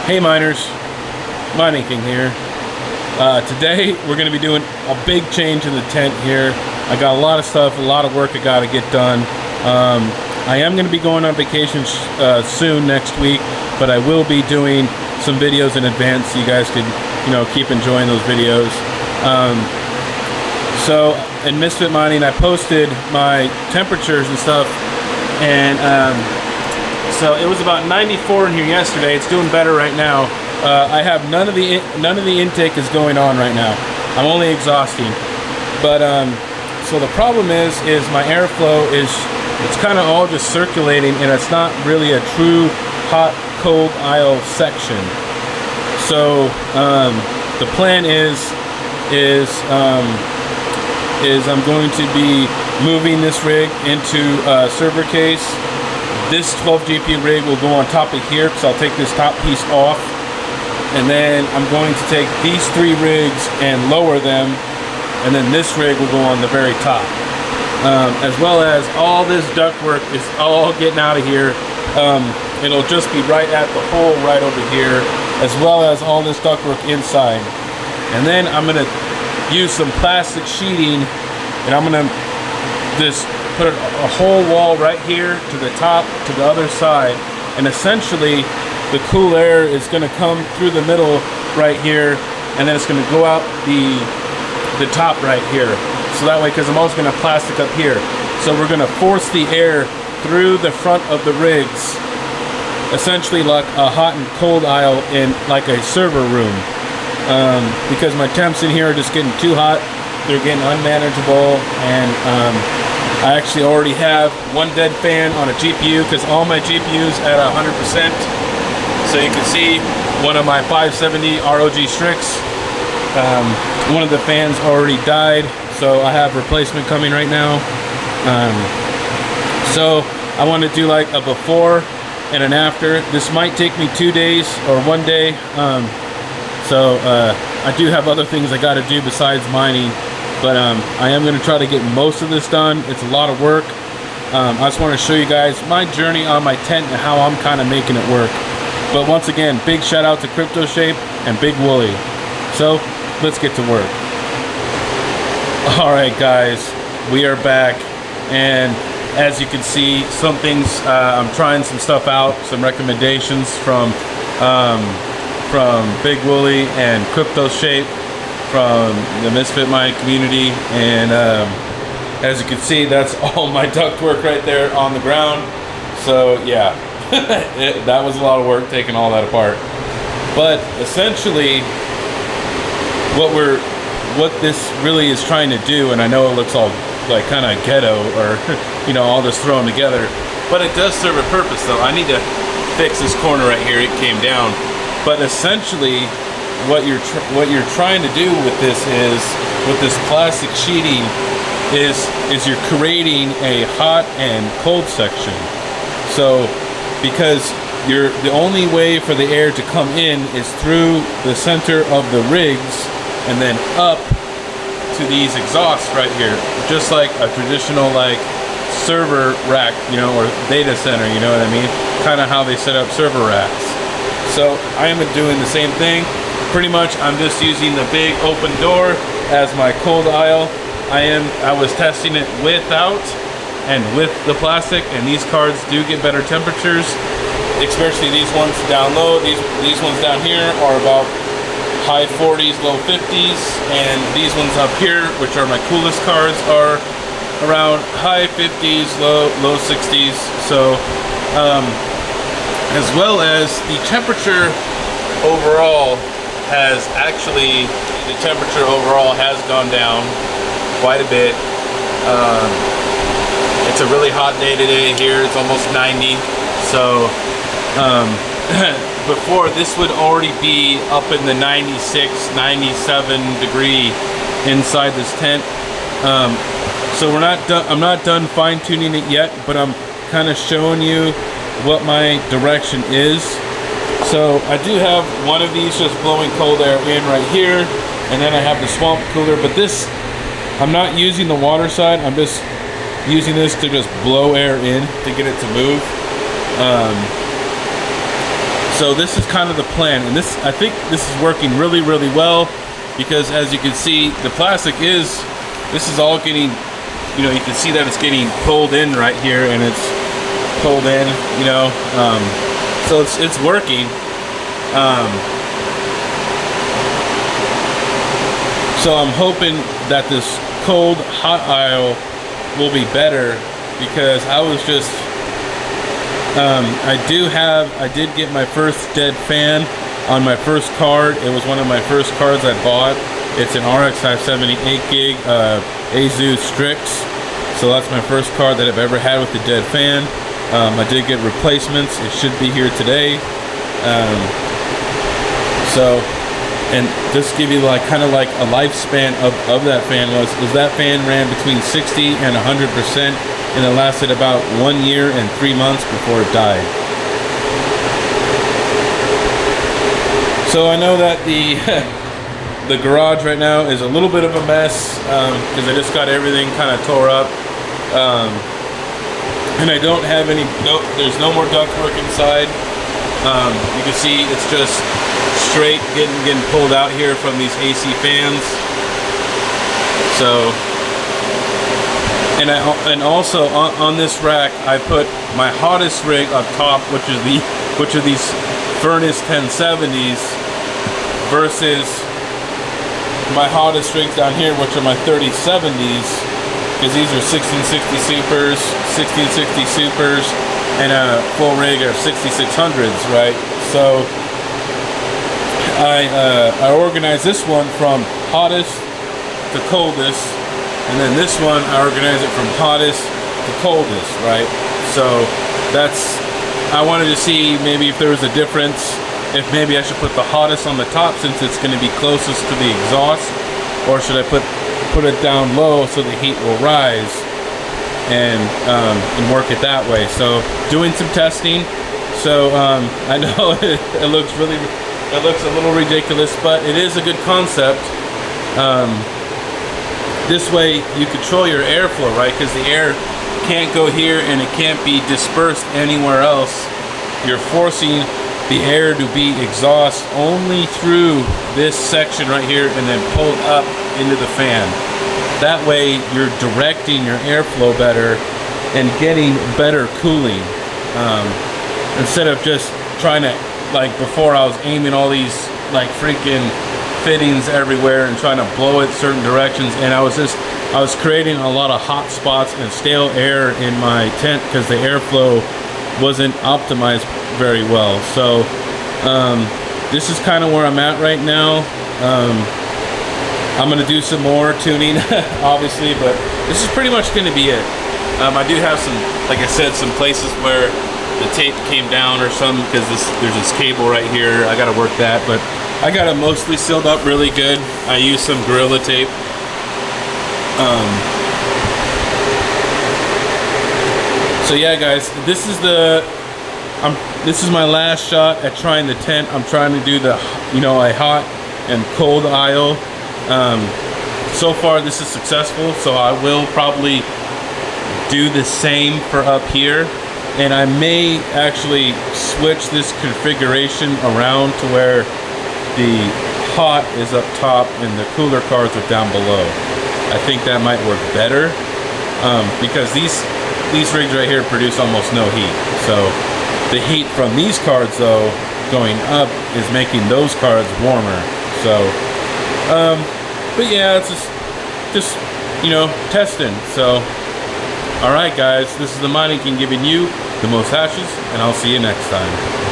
Hey miners, Mining King here. Today we're going to be doing a big change in the tent here. I got a lot of stuff, a lot of work I got to get done. I am going to be going on vacation soon next week, but I will be doing some videos in advance so you guys can, keep enjoying those videos. So in Misfit Mining, I posted my temperatures and stuff, and so it was about 94 in here yesterday. It's doing better right now. I have none of the intake is going on right now. I'm only exhausting. But so the problem is my airflow it's kind of all just circulating, and it's not really a true hot cold aisle section. So the plan is I'm going to be moving this rig into a server case. This 12 GP rig will go on top of here because I'll take this top piece off, and then I'm going to take these three rigs and lower them, and then this rig will go on the very top. As well as all this ductwork is all getting out of here. It'll just be right at the hole right over here, as well as all this ductwork inside. And then I'm gonna use some plastic sheeting, and I'm gonna just put a whole wall right here to the top, to the other side, and essentially the cool air is going to come through the middle right here, and then it's going to go out the top right here. So that way, because I'm also going to plastic up here, so we're going to force the air through the front of the rigs, essentially like a hot and cold aisle in like a server room. Because my temps in here are just getting too hot, they're getting unmanageable, and I actually already have one dead fan on a GPU because all my GPUs at 100%. So you can see one of my 570 ROG Strix. One of the fans already died, so I have replacement coming right now. So I want to do like a before and an after. This might take me 2 days or 1 day. So I do have other things I got to do besides mining. But I am going to try to get most of this done. It's a lot of work. I just want to show you guys my journey on my tent and how I'm kind of making it work. But once again, big shout out to Crypto Shape and Big Wooly. So let's get to work. All right, guys, we are back, and as you can see, some things I'm trying some stuff out, some recommendations from Big Wooly and Crypto Shape from the Misfit Mining community. And as you can see, that's all my ductwork right there on the ground. So yeah, that was a lot of work taking all that apart. But essentially what this really is trying to do, and I know it looks all like kind of ghetto or all this thrown together, but it does serve a purpose though. I need to fix this corner right here, it came down. But essentially what you're trying to do with this plastic sheeting is you're creating a hot and cold section. So because the only way for the air to come in is through the center of the rigs and then up to these exhausts right here, just like a traditional like server rack, or data center, you know what I mean? Kind of how they set up server racks. So I am doing the same thing. Pretty much I'm just using the big open door as my cold aisle. I was testing it without and with the plastic, and these cards do get better temperatures, especially these ones down low. These ones down here are about high 40s, low 50s, and these ones up here, which are my coolest cards, are around high 50s, low 60s. So as well as the temperature overall has gone down quite a bit. It's a really hot day today here. It's almost 90. So before, this would already be up in the 96, 97 degree inside this tent. So I'm not done fine tuning it yet, but I'm kind of showing you what my direction is. So I do have one of these just blowing cold air in right here, and then I have the swamp cooler, but this, I'm not using the water side, I'm just using this to just blow air in to get it to move. So this is kind of the plan, and this, I think this is working really, really well, because as you can see, the plastic is, this is all getting, you know, you can see that it's getting pulled in right here, and it's pulled in, you know, so it's working. So I'm hoping that this cold hot aisle will be better, because I was just, I did get my first dead fan on my first card. It was one of my first cards I bought. It's an RX 570 8 gig Asus Strix. So that's my first card that I've ever had with the dead fan. I did get replacements. It should be here today. And just give you like kind of like a lifespan of that fan is that fan ran between 60 and 100%, and it lasted about 1 year and 3 months before it died. So I know that the the garage right now is a little bit of a mess, because I just got everything kind of tore up, and I don't have any, there's no more duct work inside. You can see it's just straight getting pulled out here from these AC fans. So, and also on this rack I put my hottest rig up top, which are these furnace 1070s, versus my hottest rigs down here, which are my 3070s, because these are 1660 supers, 1660 supers, and a full rig of 6600s, right? So I organized this one from hottest to coldest, and then this one I organized it from hottest to coldest, right? So that's, I wanted to see maybe if there was a difference, if maybe I should put the hottest on the top since it's going to be closest to the exhaust, or should I put it down low so the heat will rise, and work it that way. So doing some testing. So I know it looks a little ridiculous, but it is a good concept. This way you control your airflow, right? Because the air can't go here and it can't be dispersed anywhere else. You're forcing the air to be exhaust only through this section right here and then pulled up into the fan. That way you're directing your airflow better and getting better cooling, instead of just trying to, like before I was aiming all these like freaking fittings everywhere and trying to blow it certain directions, and I was creating a lot of hot spots and stale air in my tent because the airflow wasn't optimized very well. So this is kind of where I'm at right now. I'm gonna do some more tuning obviously, but this is pretty much gonna be it. I do have some, like I said, some places where the tape came down or something, because there's this cable right here. I gotta work that, but I got it mostly sealed up really good. I used some Gorilla tape. So yeah, guys, this is my last shot at trying the tent. I'm trying to do the, a hot and cold aisle. So far this is successful, so I will probably do the same for up here, and I may actually switch this configuration around to where the hot is up top and the cooler cards are down below. I think that might work better, because these rigs right here produce almost no heat. So the heat from these cards though going up is making those cards warmer. So but yeah, it's just testing. So alright guys, this is the Mining King giving you the most hashes, and I'll see you next time.